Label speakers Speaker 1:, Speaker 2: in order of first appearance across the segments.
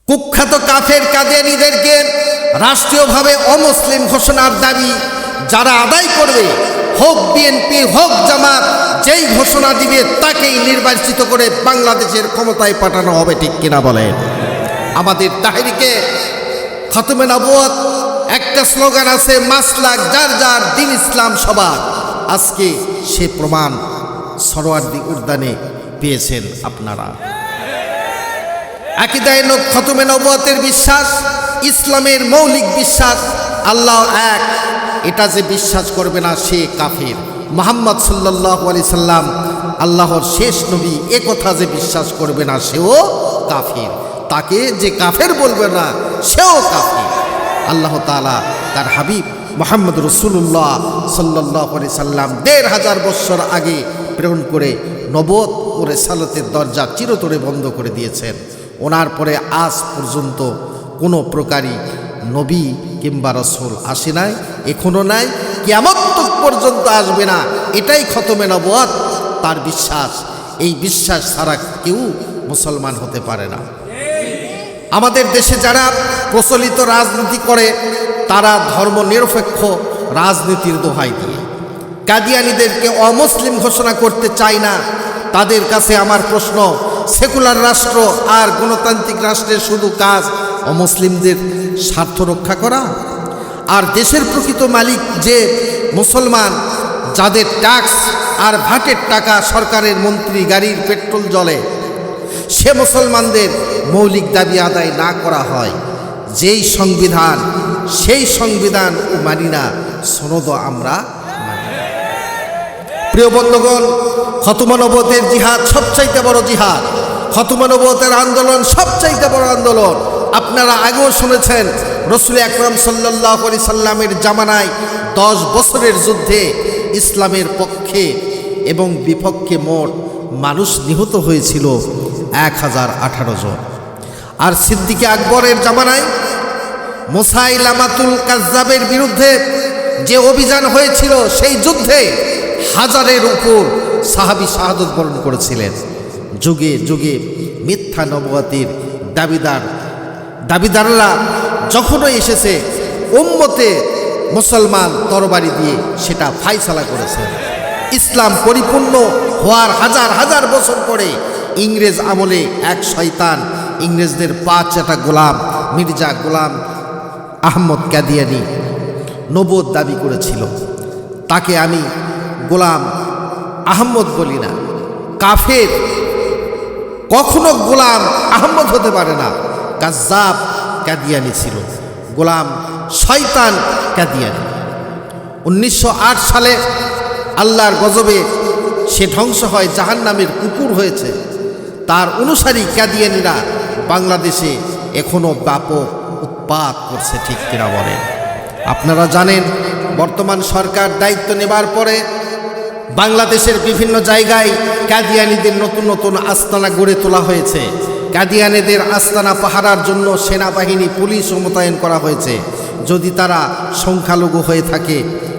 Speaker 1: কুখ্যাত কাফের কাদিয়ানীদেরকে রাষ্ট্রীয়ভাবে অমুসলিম ঘোষণার দাবি যারা আদায় করবে, হোক বিএনপি হোক জামাত, যেই ঘোষণা দিবে তাকেই নির্বাচিত করে বাংলাদেশের ক্ষমতায় পাঠানো হবে। ঠিক কিনা বলেন? আমাদের তাহরিকে খতমে নবুয়ত একটা স্লোগান আছে, মাসলাক যার যার, দিন ইসলাম সবার। আজকে সে প্রমাণ সরোয়ার্দী উদ্যানে পেয়েছেন আপনারা। আকীদায়ে খতমে নবুয়তের বিশ্বাস, ইসলামের মৌলিক বিশ্বাস আল্লাহ এক, এটা যে বিশ্বাস করবে না সে কাফের। মুহাম্মদ সাল্লাল্লাহু আলাইহি সাল্লাম আল্লাহর শেষ নবী, এ কথা যে বিশ্বাস করবে না সেও কাফের। তাকে যে কাফের বলবে না সেও কাফের। আল্লাহ তাআলা তার হাবিব মুহাম্মদ রাসূলুল্লাহ সাল্লাল্লাহু আলাইহি সাল্লাম ১৫০০ বছর আগে প্রেরণ করে নবুয়ত ও রিসালাতের দরজা চিরতরে বন্ধ করে দিয়েছেন। ওনার পরে আজ পর্যন্ত কোনো প্রকারই নবী কিংবা রাসূল আসে নাই, এখনো নাই, কিয়ামত পর্যন্ত আসবে না। এটাই খতমে নবুয়ত, তার বিশ্বাস। এই বিশ্বাস ছাড়া কেউ মুসলমান হতে পারে না। আমাদের দেশে যারা প্রচলিত রাজনীতি করে তারা ধর্মনিরপেক্ষ রাজনীতির দোহাই দিয়ে কাদিয়ানীদেরকে অমুসলিম ঘোষণা করতে চায় না। তাদের কাছে আমার প্রশ্ন, সেকুলার রাষ্ট্র আর গণতান্ত্রিক রাষ্ট্রের শুধু কাজ অমুসলিমদের স্বার্থ রক্ষা করা? আর দেশের প্রকৃত মালিক যে মুসলমান, যাদের ট্যাক্স আর ভাটের টাকা সরকারের মন্ত্রী গাড়ির পেট্রোল জ্বলে, সে মুসলমানদের মৌলিক দাবি আদায় না করা হয়, যেই সংবিধান সেই সংবিধান ও মানি না, সনদ আমরা মানি। প্রিয় বন্ধুগণ, খতমে নবুয়তের জিহাদ সবচাইতে বড় জিহাদ, খতমে নবুয়তের আন্দোলন সবচাইতে বড় আন্দোলন। আপনারা আগেও শুনেছেন, রাসূল আকরাম সাল্লাল্লাহু আলাইহি সাল্লামের জামানায় 10 বছরের যুদ্ধে ইসলামের পক্ষে এবং বিপক্ষে মোট মানুষ নিহত হয়েছিল 1018 জন। আর সিদ্দিকে আকবরের জামানায় মুসাইলামাতুল কাজ্জাবের বিরুদ্ধে যে অভিযান হয়েছিল, সেই যুদ্ধে 1000-এর উপর সাহাবী শাহাদত বরণ করেছিলেন। যুগে যুগে মিথ্যা নবুয়তের দাবিদাররা যখনই এসেছে, উম্মতে মুসলমান তরবারি দিয়ে সেটা ফায়সালা করেছে। ইসলাম পরিপূর্ণ হওয়ার হাজার হাজার বছর পরে ইংরেজ আমলে এক শয়তান, ইংরেজদের পা চাটা গোলাম মির্জা গোলাম আহমদ কাদিয়ানী নবুয়ত দাবি করেছিল। তাকে আমি গোলাম আহমদ বলি না, কাফের কখনো গোলাম আহমদ হতে পারে না। কাজ্জাব কাদিয়ানী ছিল, গোলাম শয়তান কাদিয়ানী। 1908 সালে আল্লাহর গজবে সে ধ্বংস হয়, জাহান্নামের কুকুর হয়েছে। তার অনুসারী কাদিয়ানীরা বাংলাদেশে এখনো ব্যাপক উৎপাত করছে। ঠিক কিনা বলেন? আপনারা জানেন, বর্তমান সরকার দায়িত্ব নেবার পরে বাংলাদেশের বিভিন্ন জায়গায় কাদিয়ানীদের নতুন নতুন আস্তানা গড়ে তোলা হয়েছে। কাদিয়ানীদের আস্তানা পাহারার জন্য সেনাবাহিনী, পুলিশও মোতায়েন করা হয়েছে। যদি তারা সংখ্যালঘু হয়ে থাকে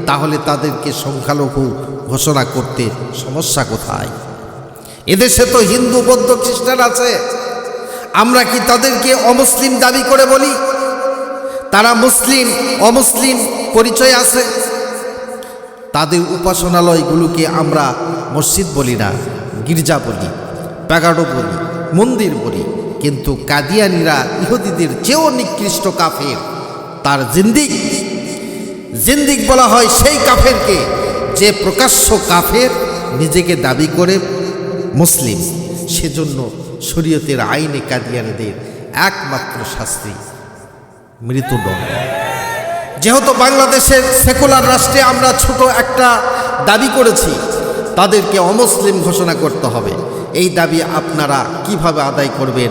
Speaker 1: তাহলে তাদেরকে সংখ্যালঘু ঘোষণা করতে সমস্যা কোথায়? এদেশে তো হিন্দু, বৌদ্ধ, খ্রিস্টান আছে। আমরা কি তাদেরকে অমুসলিম দাবি করে বলি? তারা মুসলিম, অমুসলিম পরিচয় আছে। তাদের উপাসনালয়গুলোকে আমরা মসজিদ বলি না, গির্জা বলি, প্যাগাডো বলি, মন্দির বলি। কিন্তু কাদিয়ানীরা ইহুদিদের চেয়েও নিকৃষ্ট কাফের। তার জিন্দিক বলা হয় সেই কাফেরকে যে প্রকাশ্য কাফের, নিজেকে দাবি করে মুসলিম। সেজন্য শরীয়তের আইনে কাদিয়ানীদের একমাত্র শাস্তি মৃত্যুদণ্ড। যেহেতু বাংলাদেশের সেকুলার রাষ্ট্রে আমরা ছোট একটা দাবি করেছি, তাদেরকে অমুসলিম ঘোষণা করতে হবে। এই দাবি আপনারা কিভাবে আদায় করবেন?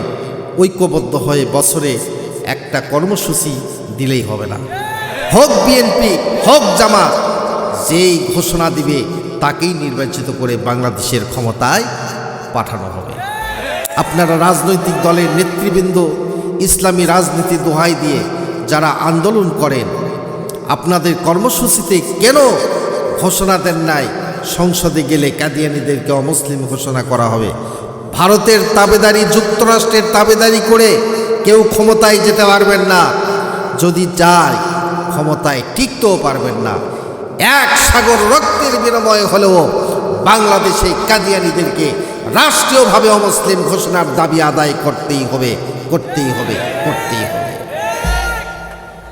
Speaker 1: ঐক্যবদ্ধ হয়ে বছরে একটা কর্মসূচি দিলেই হবে না। হোক বিএনপি হোক জামাত, যেই ঘোষণা দিবে তাকেই নির্বাচিত করে বাংলাদেশের ক্ষমতায় পাঠানো হবে। আপনারা রাজনৈতিক দলের নেতৃবৃন্দ ইসলামী রাজনীতি দোহাই দিয়ে যারা আন্দোলন করেন, আপনাদের কর্মসূচিতে কেন ঘোষণা দেন নাই সংসদে গেলে কাদিয়ানীদেরকে অমুসলিম ঘোষণা করা হবে? ভারতের তাবেদারি, যুক্তরাষ্ট্রের তাবেদারি করে কেউ ক্ষমতায় যেতে পারবেন না, যদি যায় ক্ষমতায় টিকতেও পারবেন না। এক সাগর রক্তের বিনিময়ে হলেও বাংলাদেশে কাদিয়ানীদেরকে রাষ্ট্রীয়ভাবে অমুসলিম ঘোষণার দাবি আদায় করতেই হবে, করতেই হবে, করতেই হবে।